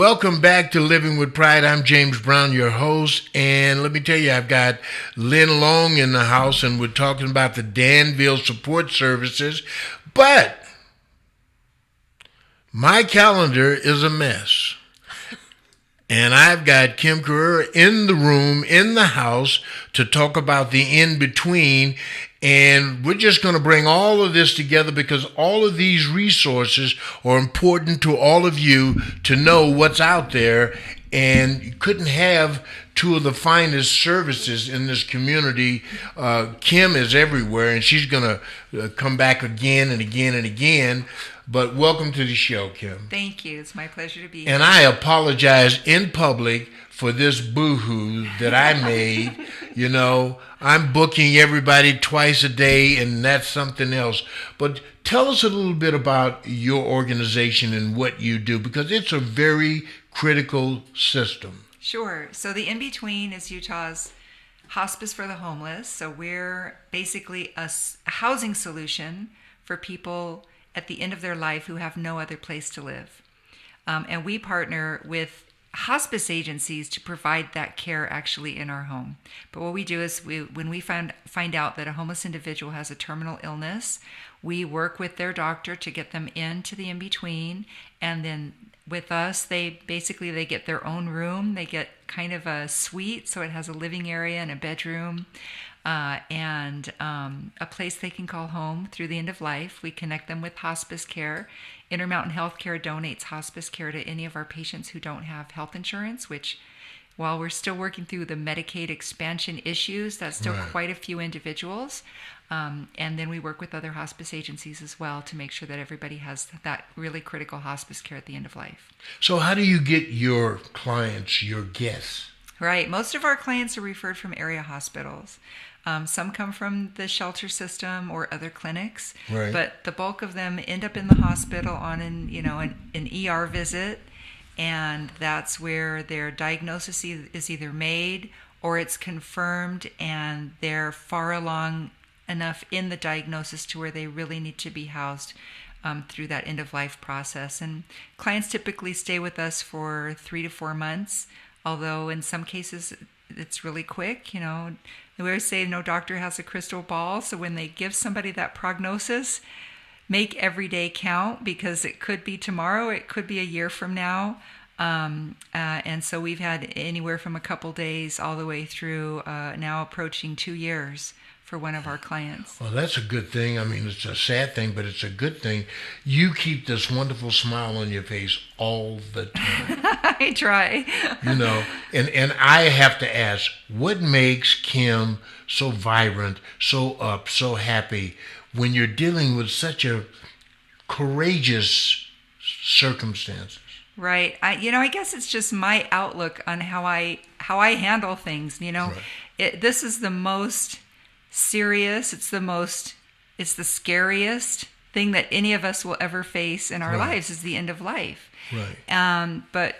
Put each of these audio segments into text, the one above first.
Welcome back to Living with Pride. I'm James Brown, your host, and let me tell you, I've got Lynn Long in the house, and we're talking about the Danville Support Services, but my calendar is a mess. And I've got Kim Carrera in the room, in the house, to talk about the in-between. And we're just going to bring all of this together because all of these resources are important to all of you to know what's out there. And you couldn't have two of the finest services in this community. Kim is everywhere, and she's going to come back again and again and again. But welcome to the show, Kim. Thank you. It's my pleasure to be here. And I apologize in public for this boo-hoo that I made. You know, I'm booking everybody twice a day, and that's something else. But tell us a little bit about your organization and what you do, because it's a very critical system. Sure. So the In-Between is Utah's Hospice for the Homeless. So we're basically a housing solution for people at the end of their life who have no other place to live. And we partner with hospice agencies to provide that care actually in our home. But what we do is when we find out that a homeless individual has a terminal illness, we work with their doctor to get them into the In-Between. And then with us, they get their own room. They get kind of a suite, so it has a living area and a bedroom. And a place they can call home through the end of life. We connect them with hospice care. Intermountain Healthcare donates hospice care to any of our patients who don't have health insurance, which, while we're still working through the Medicaid expansion issues, that's still quite a few individuals. And then we work with other hospice agencies as well to make sure that everybody has that really critical hospice care at the end of life. So how do you get your clients, your guests? Right. Most of our clients are referred from area hospitals. Some come from the shelter system or other clinics, but the bulk of them end up in the hospital on an ER visit, and that's where their diagnosis is either made or it's confirmed, and they're far along enough in the diagnosis to where they really need to be housed through that end-of-life process. And clients typically stay with us for 3 to 4 months, although in some cases it's really quick. We always say no doctor has a crystal ball, so when they give somebody that prognosis, make every day count, because it could be tomorrow, it could be a year from now. And so we've had anywhere from a couple days all the way through now approaching 2 years for one of our clients. Well, that's a good thing. I mean, it's a sad thing, but it's a good thing. You keep this wonderful smile on your face all the time. I try. And I have to ask, what makes Kim so vibrant, so up, so happy when you're dealing with such a courageous circumstances? Right. I guess it's just my outlook on how I handle things. This is the most serious, it's the scariest thing that any of us will ever face in our lives, is the end of life. But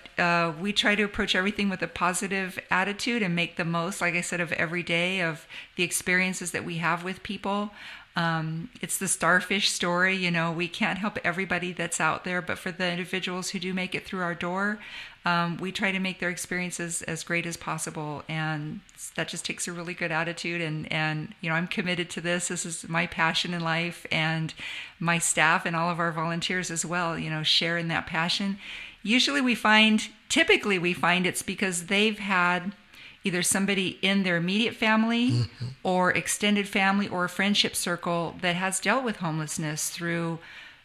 we try to approach everything with a positive attitude and make the most, like I said, of every day, of the experiences that we have with people. It's the starfish story. We can't help everybody that's out there, but for the individuals who do make it through our door, we try to make their experiences as great as possible, and that just takes a really good attitude. And I'm committed to this. This is my passion in life, and my staff and all of our volunteers as well, share in that passion. Typically we find it's because they've had either somebody in their immediate family or extended family or a friendship circle that has dealt with homelessness through,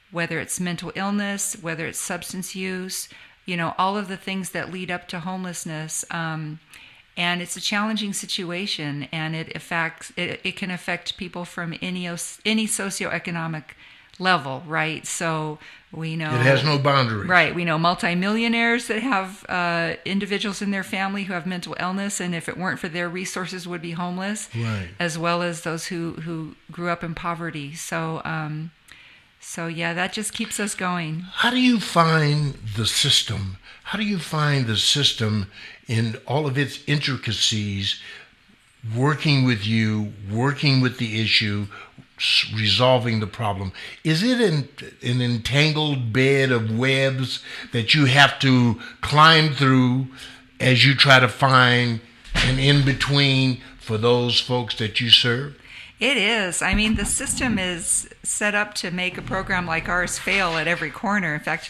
whether it's mental illness, whether it's substance use, all of the things that lead up to homelessness. And it's a challenging situation, and it can affect people from any socioeconomic level, right? So we know it has no boundaries. Right. We know multimillionaires that have individuals in their family who have mental illness, and if it weren't for their resources, would be homeless. Right. As well as those who grew up in poverty. So yeah, that just keeps us going. How do you find the system? How do you find the system in all of its intricacies, working with you, working with the issue, resolving the problem? Is it an entangled bed of webs that you have to climb through as you try to find an in-between for those folks that you serve? It is. I mean, the system is set up to make a program like ours fail at every corner. In fact,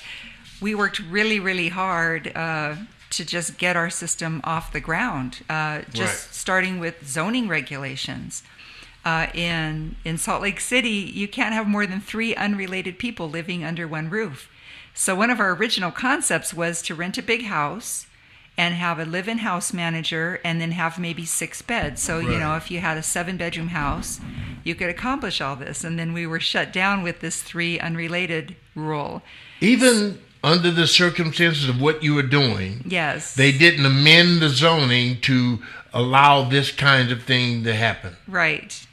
we worked really, really hard to just get our system off the ground, starting with zoning regulations. In Salt Lake City, you can't have more than 3 unrelated people living under one roof. So one of our original concepts was to rent a big house and have a live-in house manager and then have maybe 6 beds. So, if you had a 7-bedroom house, you could accomplish all this. And then we were shut down with this 3 unrelated rule. Even under the circumstances of what you were doing, yes, they didn't amend the zoning to allow this kind of thing to happen. Right.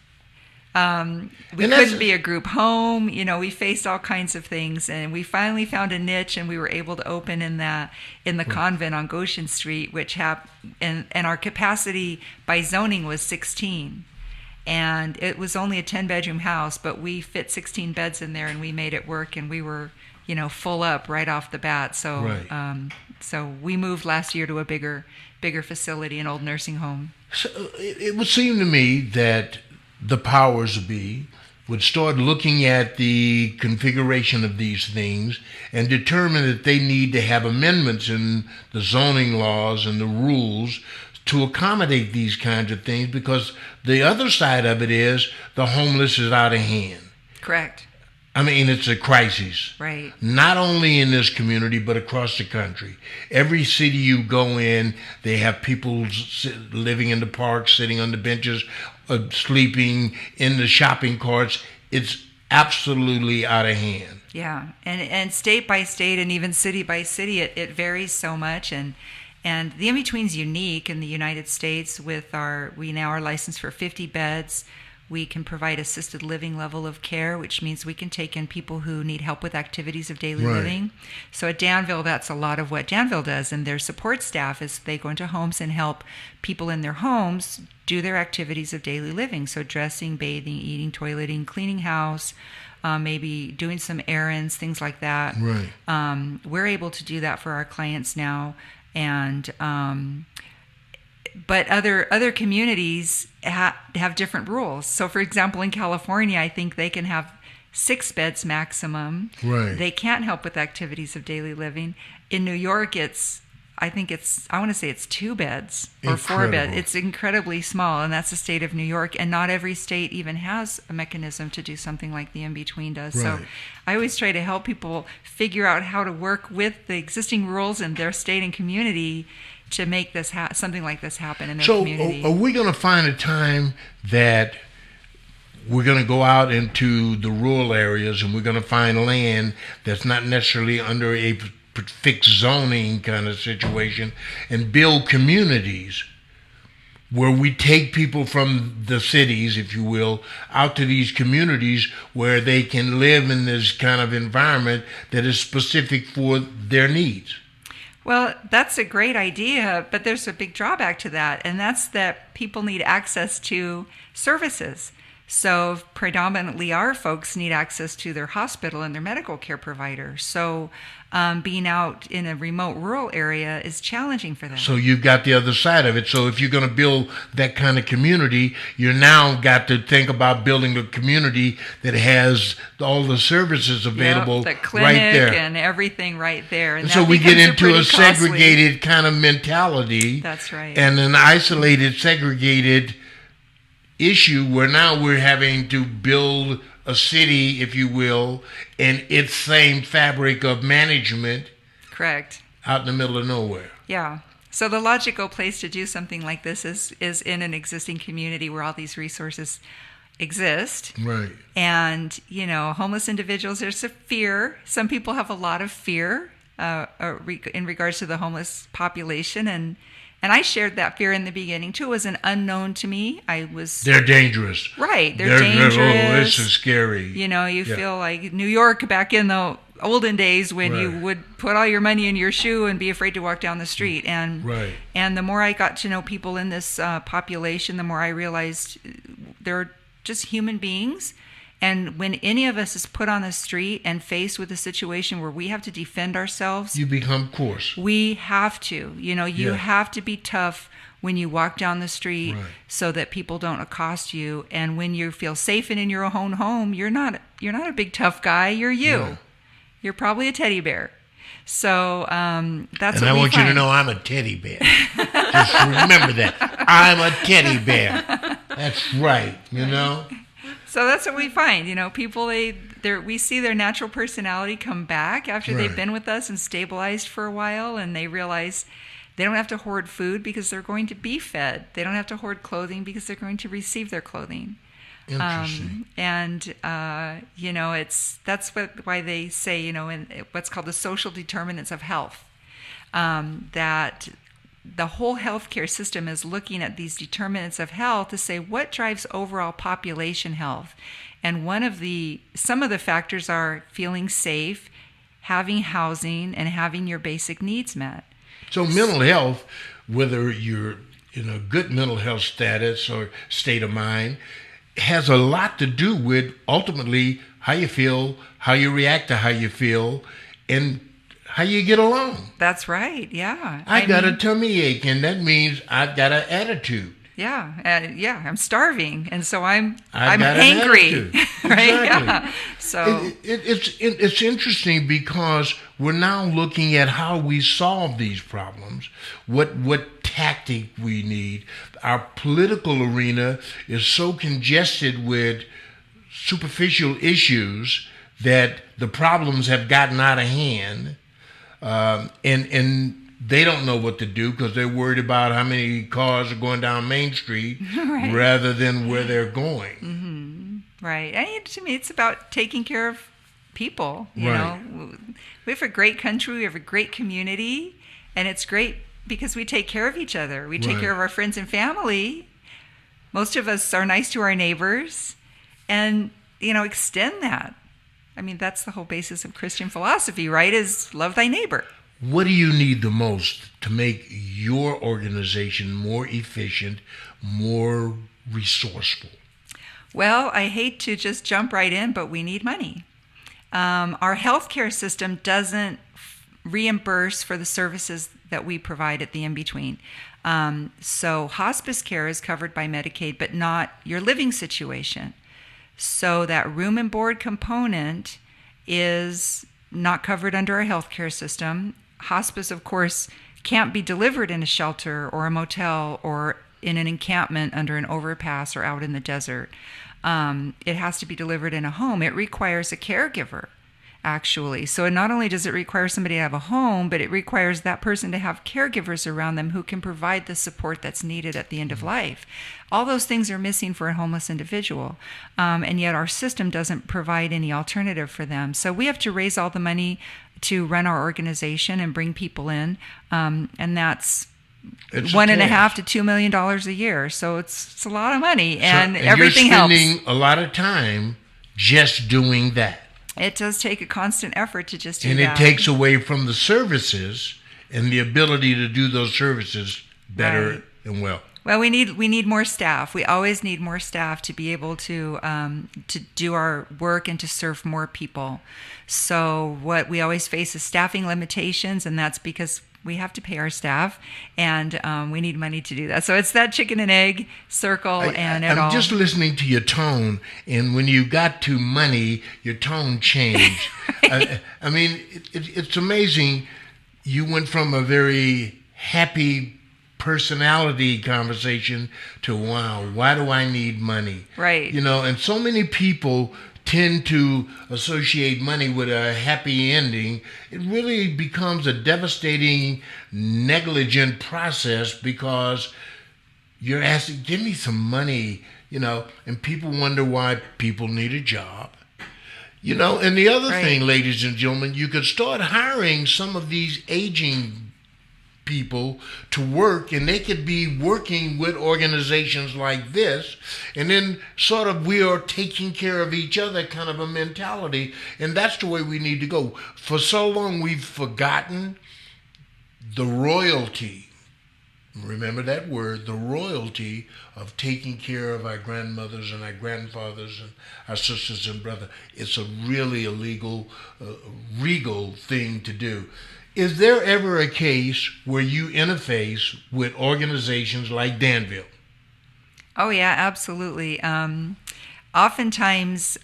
We couldn't be a group home. We faced all kinds of things, and we finally found a niche, and we were able to open in the convent on Goshen Street, and our capacity by zoning was 16, and it was only a 10-bedroom house, but we fit 16 beds in there, and we made it work, and we were full up right off the bat. So so we moved last year to a bigger facility, an old nursing home. So it would seem to me that the powers that be would start looking at the configuration of these things and determine that they need to have amendments in the zoning laws and the rules to accommodate these kinds of things, because the other side of it is the homeless is out of hand. Correct. I mean, it's a crisis. Right. Not only in this community, but across the country. Every city you go in, they have people living in the parks, sitting on the benches, sleeping in the shopping carts. It's absolutely out of hand. Yeah, and state by state and even city by city, it varies so much. And the in-between's unique in the United States. We now are licensed for 50 beds. We can provide assisted living level of care, which means we can take in people who need help with activities of daily living. So at Danville, that's a lot of what Danville does. And their support staff is they go into homes and help people in their homes do their activities of daily living. So dressing, bathing, eating, toileting, cleaning house, maybe doing some errands, things like that. Right. We're able to do that for our clients now. And but other communities have different rules. So, for example, in California, I think they can have 6 beds maximum. Right. They can't help with activities of daily living. In New York, I want to say it's 2 beds or 4 beds. It's incredibly small, and that's the state of New York. And not every state even has a mechanism to do something like the in-between does. Right. So I always try to help people figure out how to work with the existing rules in their state and community to make this something like this happen in their community. So are we going to find a time that we're going to go out into the rural areas and we're going to find land that's not necessarily under a fixed zoning kind of situation and build communities where we take people from the cities, if you will, out to these communities where they can live in this kind of environment that is specific for their needs? Well, that's a great idea, but there's a big drawback to that, and that's that people need access to services. So predominantly our folks need access to their hospital and their medical care provider. So being out in a remote rural area is challenging for them. So you've got the other side of it. So if you're going to build that kind of community, you now got to think about building a community that has all the services available the clinic right there. And everything right there. And so we get into a segregated kind of mentality. That's right. And an isolated, segregated issue where now we're having to build a city, if you will, and its same fabric of management. Correct. Out in the middle of nowhere. Yeah. So the logical place to do something like this is in an existing community where all these resources exist. Right. And, homeless individuals, there's a fear. Some people have a lot of fear in regards to the homeless population, and I shared that fear in the beginning, too. It was an unknown to me. They're dangerous. Right. They're dangerous. This is scary. You feel like New York back in the olden days when you would put all your money in your shoe and be afraid to walk down the street. And the more I got to know people in this population, the more I realized they're just human beings. And when any of us is put on the street and faced with a situation where we have to defend ourselves, You become coarse. we have to. You Yeah. have to be tough when you walk down the street Right. so that people don't accost you. And when you feel safe and in your own home, you're not a big tough guy. You're you. Yeah. You're probably a teddy bear. So that's And what I we want you to find. know I'm a teddy bear. Just remember that. I'm a teddy bear. That's right, So that's what we find. People we see their natural personality come back after they've Right. been with us and stabilized for a while, and they realize they don't have to hoard food because they're going to be fed. They don't have to hoard clothing because they're going to receive their clothing. Interesting. That's why they say, in what's called the social determinants of health, that the whole healthcare system is looking at these determinants of health to say what drives overall population health. And some of the factors are feeling safe, having housing, and having your basic needs met. So mental health, whether you're in a good mental health status or state of mind, has a lot to do with ultimately how you feel, how you react to how you feel, and how you get along. That's right. Yeah. I got a tummy ache, and that means I've got an attitude. Yeah. I'm starving, and so I'm I've got an angry. attitude. Right. Exactly. Yeah. So It's interesting because we're now looking at how we solve these problems, what tactic we need. Our political arena is so congested with superficial issues that the problems have gotten out of hand, and they don't know what to do because they're worried about how many cars are going down Main Street Right. rather than where they're going. Mm-hmm. Right. And to me, it's about taking care of people. You Right. know, we have a great country, we have a great community, and it's great because we take care of each other. We take Right. care of our friends and family. Most of us are nice to our neighbors, and extend that. I mean, that's the whole basis of Christian philosophy, right? Is love thy neighbor. What do you need the most to make your organization more efficient, more resourceful? Well, I hate to just jump right in, but we need money. Our healthcare system doesn't reimburse for the services that we provide at the in-between. So hospice care is covered by Medicaid, but not your living situation. So that room and board component is not covered under our healthcare system. Hospice, of course, can't be delivered in a shelter or a motel or in an encampment under an overpass or out in the desert. It has to be delivered in a home. It requires a caregiver, actually. So not only does it require somebody to have a home, but it requires that person to have caregivers around them who can provide the support that's needed at the end of life. All those things are missing for a homeless individual, and yet our system doesn't provide any alternative for them. So we have to raise all the money to run our organization and bring people in, and that's It's $1.5 to $2 million a year. So it's a lot of money, and everything you're helps. spending a lot of time just doing that. It does take a constant effort to just do And that. it takes away from the services and the ability to do those services better Right. and well. Well, we need more staff. We always need more staff to be able to do our work and to serve more people. So what we always face is staffing limitations, and that's because we have to pay our staff, and we need money to do that. So it's that chicken and egg circle, I'm just listening to your tone, and when you got to money, your tone changed. I mean, it's amazing. You went from a very happy personality conversation to, wow, why do I need money? Right. And so many people tend to associate money with a happy ending. It really becomes a devastating, negligent process because you're asking, give me some money, and people wonder why people need a job. And the other Right. thing, ladies and gentlemen, you could start hiring some of these aging people to work, and they could be working with organizations like this, and then sort of we are taking care of each other kind of a mentality, and that's the way we need to go. For so long we've forgotten the royalty Remember that word, the royalty of taking care of our grandmothers and our grandfathers and our sisters and brothers. It's a really a regal thing to do. Is there ever a case where you interface with organizations like Danville? Oh, yeah, absolutely. Oftentimes,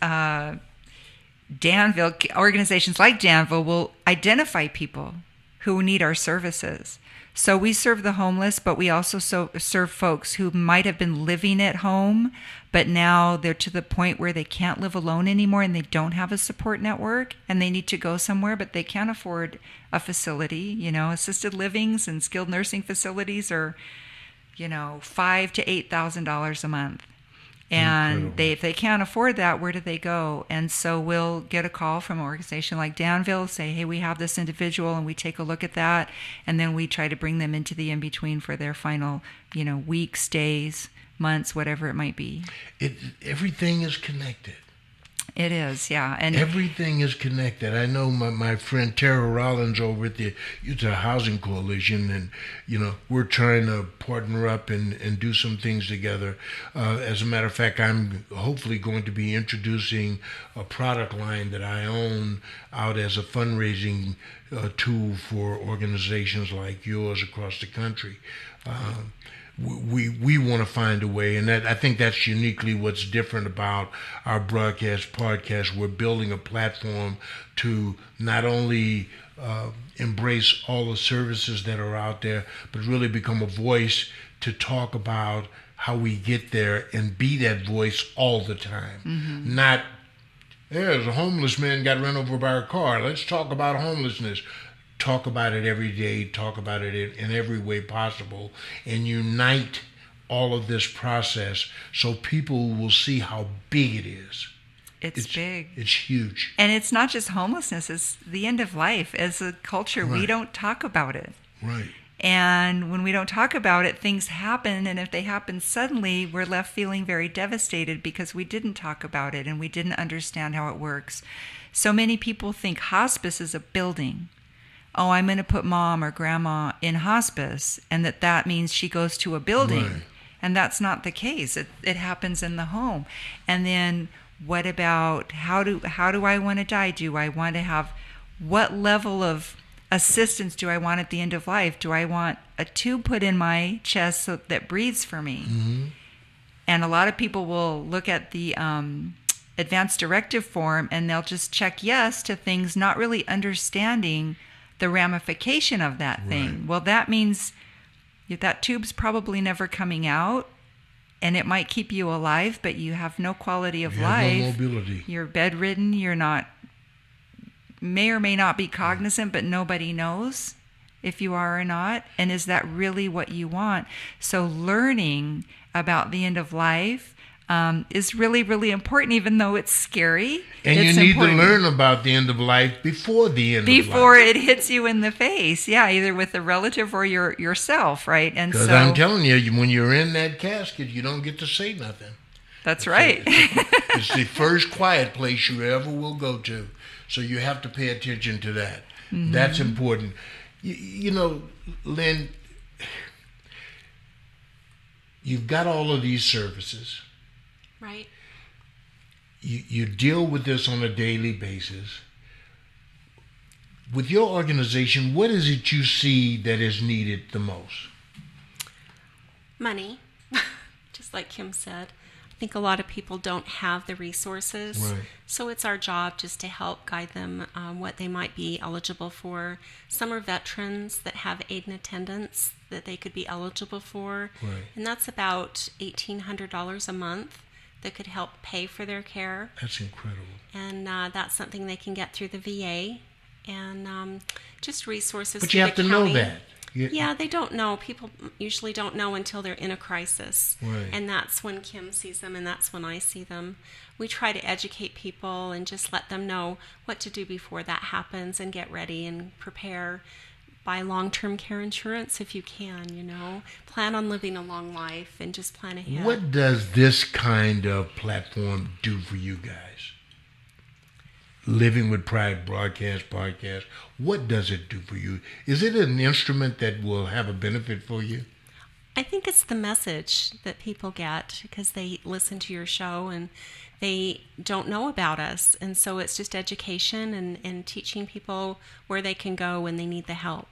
Danville, organizations like Danville will identify people who need our services. So we serve the homeless, but we also serve folks who might have been living at home, but now they're to the point where they can't live alone anymore and they don't have a support network and they need to go somewhere, but they can't afford a facility. Assisted livings and skilled nursing facilities are, $5,000 to $8,000 a month. And if they can't afford that, where do they go? And so we'll get a call from an organization like Danville, say, hey, we have this individual, and we take a look at that, and then we try to bring them into the in-between for their final, weeks, days, months, whatever it might be. Everything is connected. It is, yeah. And everything is connected. I know my friend Tara Rollins over at the Utah Housing Coalition, and we're trying to partner up and do some things together. As a matter of fact, I'm hopefully going to be introducing a product line that I own out as a fundraising tool for organizations like yours across the country. We want to find a way, and I think that's uniquely what's different about our broadcast podcast. We're building a platform to not only embrace all the services that are out there, but really become a voice to talk about how we get there and be that voice all the time. Mm-hmm. Not, there's a homeless man got run over by a car. Let's talk about homelessness. Talk about it every day, talk about it in every way possible, and unite all of this process so people will see how big it is. It's big. It's huge. And it's not just homelessness, it's the end of life. As a culture, we don't talk about it. Right. And when we don't talk about it, things happen, and if they happen suddenly, we're left feeling very devastated because we didn't talk about it and we didn't understand how it works. So many people think hospice is a building. Oh, I'm going to put mom or grandma in hospice, and that means she goes to a building. Right. And that's not the case. It happens in the home. And then what about how do I want to die? Do I want to have, what level of assistance do I want at the end of life? Do I want a tube put in my chest that breathes for me? Mm-hmm. And a lot of people will look at the advanced directive form and they'll just check yes to things, not really understanding the ramification of that thing. Right. Well, that means that tube's probably never coming out, and it might keep you alive, but you have no quality of life. No mobility. You're bedridden. You're not, may or may not be cognizant, but nobody knows if you are or not. And is that really what you want? So learning about the end of life is really, really important, even though it's scary. And you need to learn about the end of life before the end of life. Before it hits you in the face. Yeah, either with a relative or yourself, right? And because I'm telling you, when you're in that casket, you don't get to say nothing. That's right. It's the first quiet place you ever will go to. So you have to pay attention to that. Mm-hmm. That's important. Lynn, you've got all of these services. Right. You deal with this on a daily basis. With your organization, what is it you see that is needed the most? Money. Just like Kim said. I think a lot of people don't have the resources. Right. So it's our job just to help guide them what they might be eligible for. Some are veterans that have aid and attendance that they could be eligible for. Right. And that's about $1,800 a month that could help pay for their care. That's incredible. And that's something they can get through the VA. And just resources. But you have to know that. Yeah, they don't know. People usually don't know until they're in a crisis. Right. And that's when Kim sees them, and that's when I see them. We try to educate people and just let them know what to do before that happens and get ready and prepare. Buy long-term care insurance if you can, Plan on living a long life and just plan ahead. What does this kind of platform do for you guys? Living with Pride broadcast, podcast, what does it do for you? Is it an instrument that will have a benefit for you? I think it's the message that people get because they listen to your show and they don't know about us. And so it's just education and teaching people where they can go when they need the help.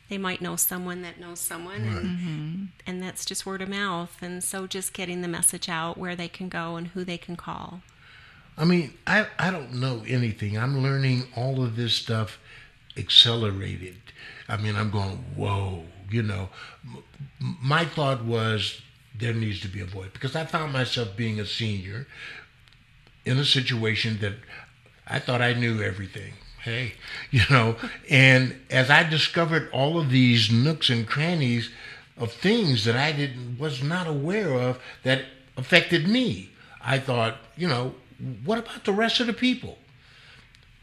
They might know someone that knows someone, Right. and that's just word of mouth. And so just getting the message out where they can go and who they can call. I mean, I don't know anything. I'm learning all of this stuff accelerated. I mean, I'm going, whoa, My thought was there needs to be a voice because I found myself being a senior in a situation that I thought I knew everything. Hey, and as I discovered all of these nooks and crannies of things that I was not aware of that affected me, I thought, what about the rest of the people?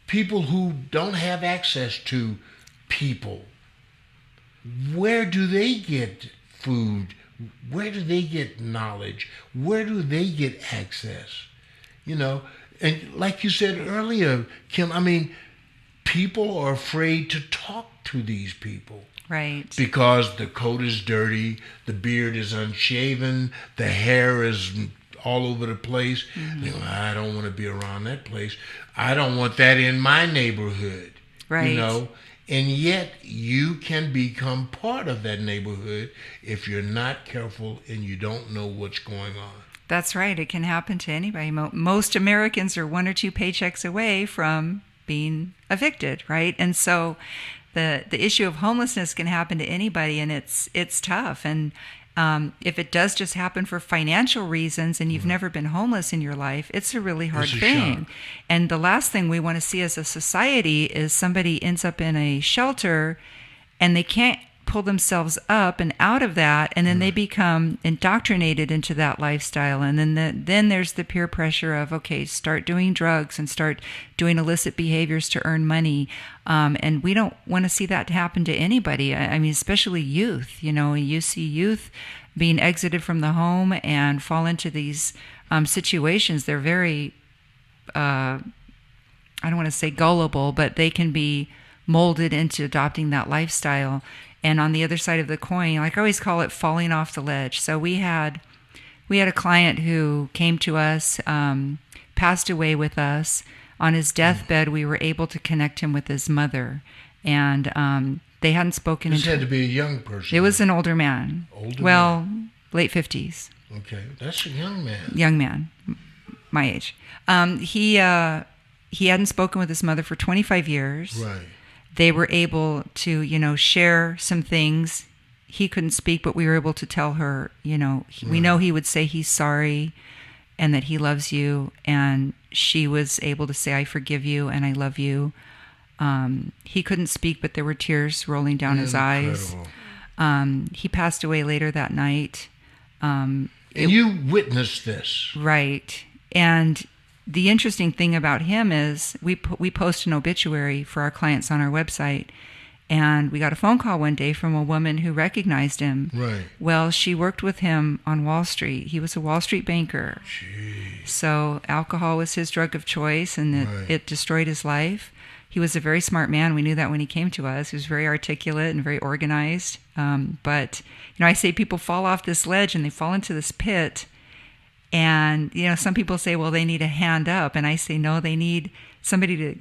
People who don't have access to people. Where do they get food? Where do they get knowledge? Where do they get access? And like you said earlier, Kim, I mean, people are afraid to talk to these people. Right. Because the coat is dirty, the beard is unshaven, the hair is all over the place. Mm-hmm. I don't want to be around that place. I don't want that in my neighborhood. Right. And yet you can become part of that neighborhood if you're not careful and you don't know what's going on. That's right. It can happen to anybody. Most Americans are 1 or 2 paychecks away from being evicted, right? And so the issue of homelessness can happen to anybody, and it's tough. And if it does just happen for financial reasons and you've never been homeless in your life, it's a really hard thing. Shock. And the last thing we want to see as a society is somebody ends up in a shelter and they can't pull themselves up and out of that, and then they become indoctrinated into that lifestyle, and then there's the peer pressure of, okay, start doing drugs and start doing illicit behaviors to earn money, and we don't want to see that happen to anybody. I mean, especially youth. You see youth being exited from the home and fall into these situations. They're very I don't want to say gullible, but they can be molded into adopting that lifestyle. And on the other side of the coin, like I always call it, falling off the ledge. So we had a client who came to us, passed away with us. On his deathbed, we were able to connect him with his mother, and they hadn't spoken. This had to be a young person. It was an older man. Late 50s. Okay, that's a young man. Young man, my age. He hadn't spoken with his mother for 25 years. Right. They were able to, share some things. He couldn't speak, but we were able to tell her, we know he would say he's sorry and that he loves you. And she was able to say, I forgive you and I love you. He couldn't speak, but there were tears rolling down his eyes. He passed away later that night. And you witnessed this. Right. And the interesting thing about him is we post an obituary for our clients on our website, and we got a phone call one day from a woman who recognized him. Right. Well, she worked with him on Wall Street. He was a Wall Street banker. Jeez. So alcohol was his drug of choice, and it destroyed his life. He was a very smart man. We knew that when he came to us. He was very articulate and very organized. But I say people fall off this ledge and they fall into this pit. And, some people say, well, they need a hand up. And I say, no, they need somebody to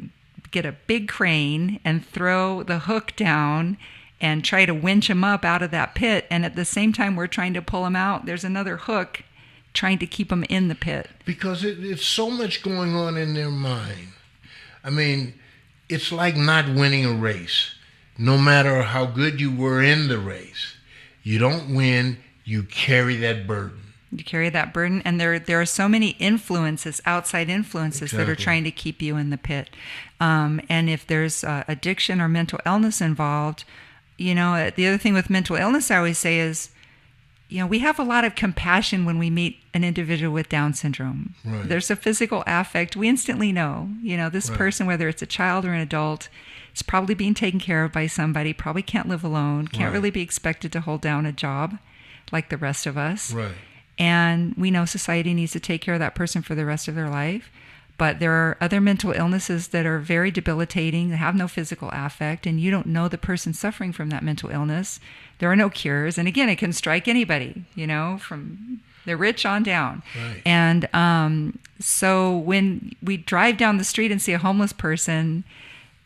get a big crane and throw the hook down and try to winch them up out of that pit. And at the same time we're trying to pull them out, there's another hook trying to keep them in the pit. Because it's so much going on in their mind. I mean, it's like not winning a race. No matter how good you were in the race, you don't win, you carry that burden. You carry that burden, and there are so many influences, outside influences, that are Exactly. trying to keep you in the pit. And if there's addiction or mental illness involved, the other thing with mental illness I always say is, we have a lot of compassion when we meet an individual with Down syndrome. Right. There's a physical affect. We instantly know, this Right. person, whether it's a child or an adult, is probably being taken care of by somebody, probably can't live alone, can't Right. really be expected to hold down a job like the rest of us. Right. And we know society needs to take care of that person for the rest of their life. But there are other mental illnesses that are very debilitating, that have no physical affect, and you don't know the person suffering from that mental illness. There are no cures. And again, it can strike anybody, from the rich on down. Right. And so when we drive down the street and see a homeless person,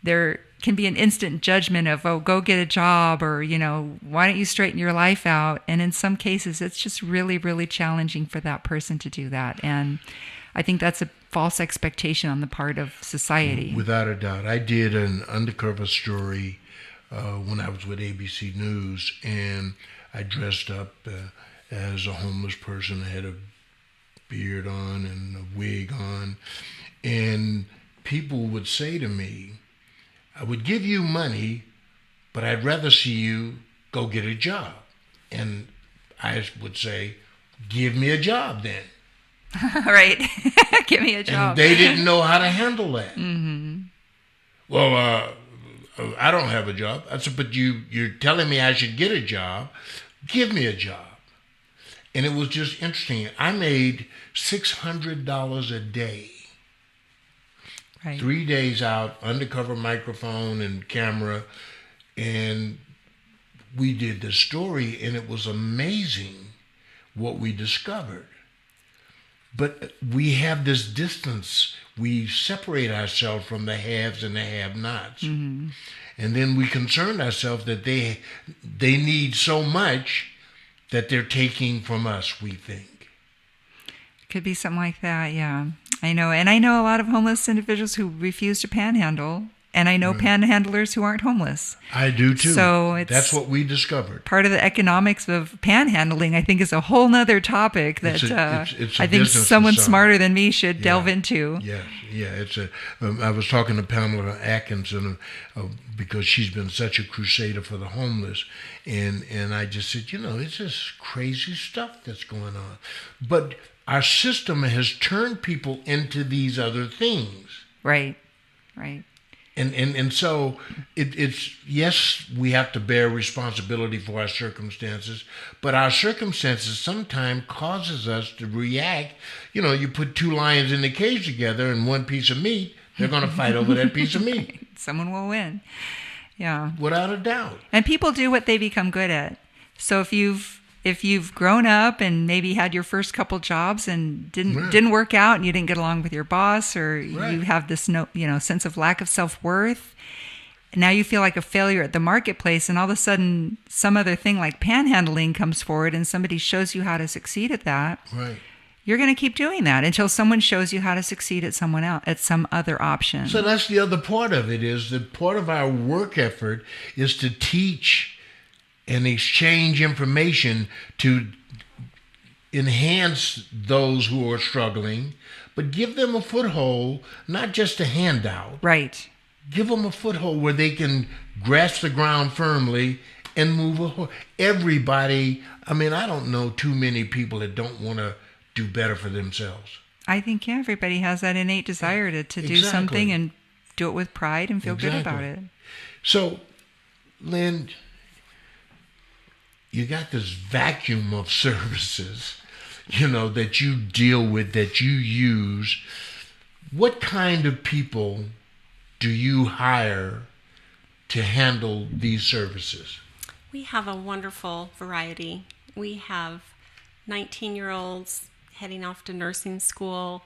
there can be an instant judgment of, oh, go get a job, or, why don't you straighten your life out? And in some cases, it's just really, really challenging for that person to do that. And I think that's a false expectation on the part of society. Without a doubt. I did an undercover story when I was with ABC News, and I dressed up as a homeless person. I had a beard on and a wig on, and people would say to me, I would give you money, but I'd rather see you go get a job. And I would say, give me a job then. Right. Give me a job. And they didn't know how to handle that. Mm-hmm. Well, I don't have a job. I said, but you're telling me I should get a job. Give me a job. And it was just interesting. I made $600 a day. Right. 3 days out, undercover microphone and camera. And we did the story, and it was amazing what we discovered. But we have this distance. We separate ourselves from the haves and the have-nots. Mm-hmm. And then we concern ourselves that they need so much that they're taking from us, we think. Could be something like that, yeah. I know. And I know a lot of homeless individuals who refuse to panhandle. And I know panhandlers who aren't homeless. I do too. So that's what we discovered. Part of the economics of panhandling, I think, is a whole nother topic that it's I think someone smarter than me should delve into. Yeah. I was talking to Pamela Atkinson because she's been such a crusader for the homeless, and I just said, it's just crazy stuff that's going on. But our system has turned people into these other things. Right. And so it's yes, we have to bear responsibility for our circumstances, but our circumstances sometimes causes us to react. You put two lions in the cage together and one piece of meat, they're going to fight over that piece of meat. Someone will win. Yeah. Without a doubt. And people do what they become good at. So if you've grown up and maybe had your first couple jobs and didn't work out, and you didn't get along with your boss, or you have this sense of lack of self-worth, and now you feel like a failure at the marketplace, and all of a sudden some other thing like panhandling comes forward and somebody shows you how to succeed at that. Right. You're going to keep doing that until someone shows you how to succeed at someone else, at some other option. So that's the other part of it, is that part of our work effort is to teach and exchange information to enhance those who are struggling, but give them a foothold, not just a handout. Right. Give them a foothold where they can grasp the ground firmly and move. Everybody, I don't know too many people that don't want to do better for themselves. I think, everybody has that innate desire to do something and do it with pride and feel good about it. So, Lynn, you got this vacuum of services, that you deal with, that you use. What kind of people do you hire to handle these services? We have a wonderful variety. We have 19-year-olds heading off to nursing school.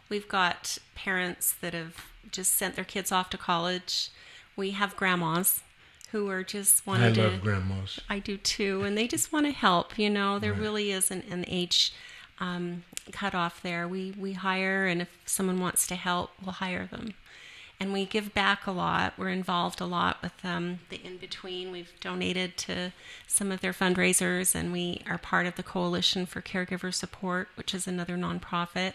We've got parents that have just sent their kids off to college. We have grandmas who are just wanting to... I love grandmas. I do too. And they just want to help. There really isn't an age cutoff there. We hire, and if someone wants to help, we'll hire them. And we give back a lot. We're involved a lot with the In-Between. We've donated to some of their fundraisers, and we are part of the Coalition for Caregiver Support, which is another nonprofit.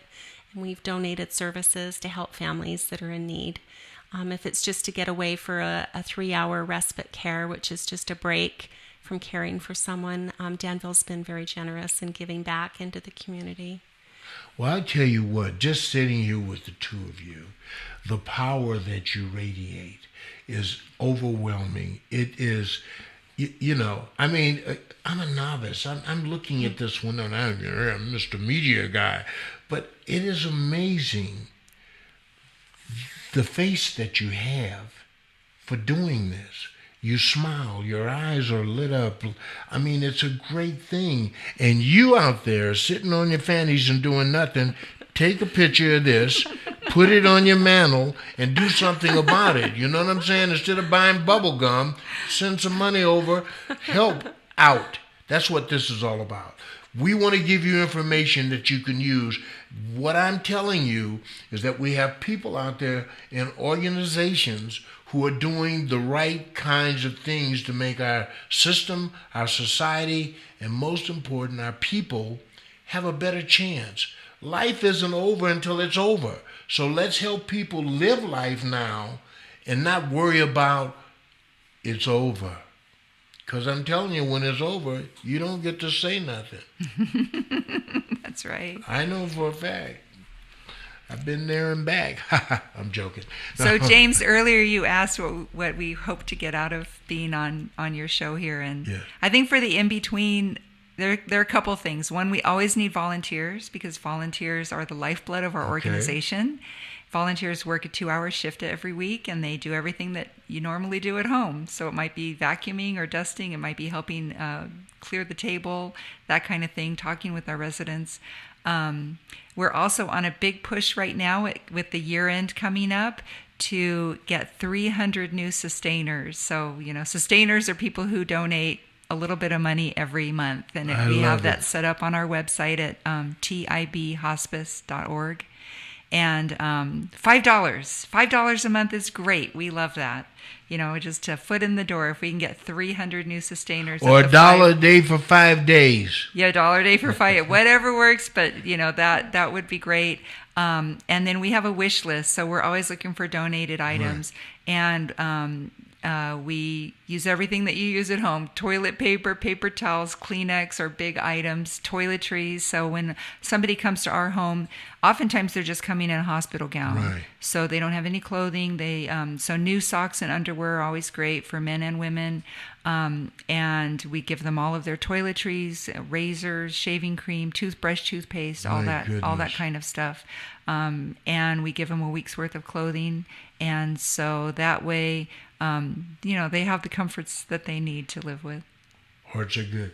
And we've donated services to help families that are in need. If it's just to get away for a 3-hour respite care, which is just a break from caring for someone, Danville's been very generous in giving back into the community. Well, I tell you what, just sitting here with the two of you, the power that you radiate is overwhelming. It is, I'm a novice. I'm looking at this one, and I'm Mr. Media guy, but it is amazing the face that you have for doing this. You smile, your eyes are lit up. I mean, it's a great thing. And you out there sitting on your fannies and doing nothing, take a picture of this, put it on your mantle, and do something about it. You know what I'm saying? Instead of buying bubble gum, send some money over, help out. That's what this is all about. We want to give you information that you can use. What I'm telling you is that we have people out there in organizations who are doing the right kinds of things to make our system, our society, and most important, our people have a better chance. Life isn't over until it's over. So let's help people live life now and not worry about it's over. Because I'm telling you, when it's over, you don't get to say nothing. That's right. I know for a fact. I've been there and back. I'm joking. So, James, earlier you asked what we hope to get out of being on your show here. And yeah. I think for the in-between, there are a couple things. One, we always need volunteers because volunteers are the lifeblood of our organization. Volunteers work a 2-hour shift every week, and they do everything that you normally do at home. So it might be vacuuming or dusting. It might be helping clear the table, that kind of thing, talking with our residents. We're also on a big push right now with the year end coming up to get 300 new sustainers. So, sustainers are people who donate a little bit of money every month. And we have that set up on our website at tibhospice.org. And $5 a month is great. We love that. Just a foot in the door. If we can get 300 new sustainers. Or $1 a day for 5 days. Yeah, $1 a day for 5. Whatever works, but that would be great. And then we have a wish list, so we're always looking for donated items. Right. And we use everything that you use at home. Toilet paper, paper towels, Kleenex are big items, toiletries. So when somebody comes to our home, oftentimes they're just coming in a hospital gown. Right. So they don't have any clothing. So new socks and underwear are always great for men and women. And we give them all of their toiletries, razors, shaving cream, toothbrush, toothpaste, all that kind of stuff. And we give them a week's worth of clothing. And so that way, they have the comforts that they need to live with. Hearts are good.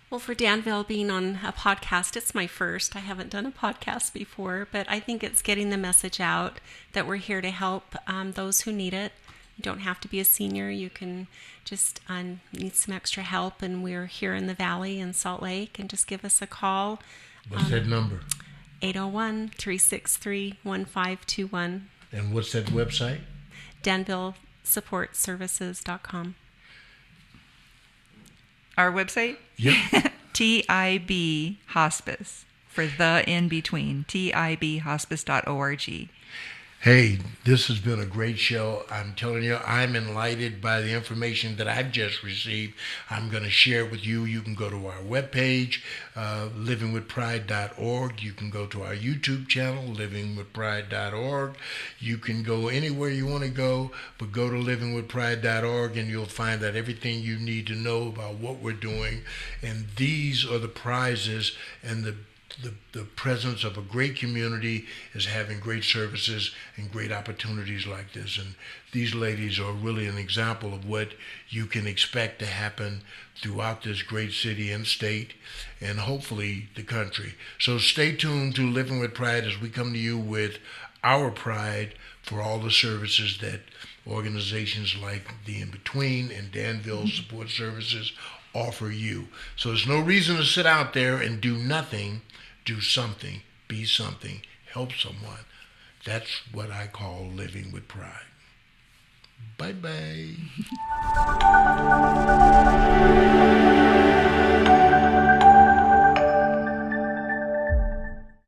Well, for Danville being on a podcast, it's my first. I haven't done a podcast before, but I think it's getting the message out that we're here to help those who need it. You don't have to be a senior. You can just need some extra help, and we're here in the Valley in Salt Lake, and just give us a call. What's that number? 801-363-1521. And what's that website? DanvilleSupportServices.com. Our website? Yep. TIB Hospice for the in between. TIBHospice.org. Hey, this has been a great show. I'm telling you, I'm enlightened by the information that I've just received. I'm going to share it with you. You can go to our webpage, livingwithpride.org. You can go to our YouTube channel, livingwithpride.org. You can go anywhere you want to go, but go to livingwithpride.org, and you'll find out everything you need to know about what we're doing. And these are the prizes, and the presence of a great community is having great services and great opportunities like this. And these ladies are really an example of what you can expect to happen throughout this great city and state, and hopefully the country. So stay tuned to Living with Pride as we come to you with our pride for all the services that organizations like the In-Between and Danville Support Services offer you. So there's no reason to sit out there and do nothing. Do something, be something, help someone. That's what I call living with pride. Bye-bye.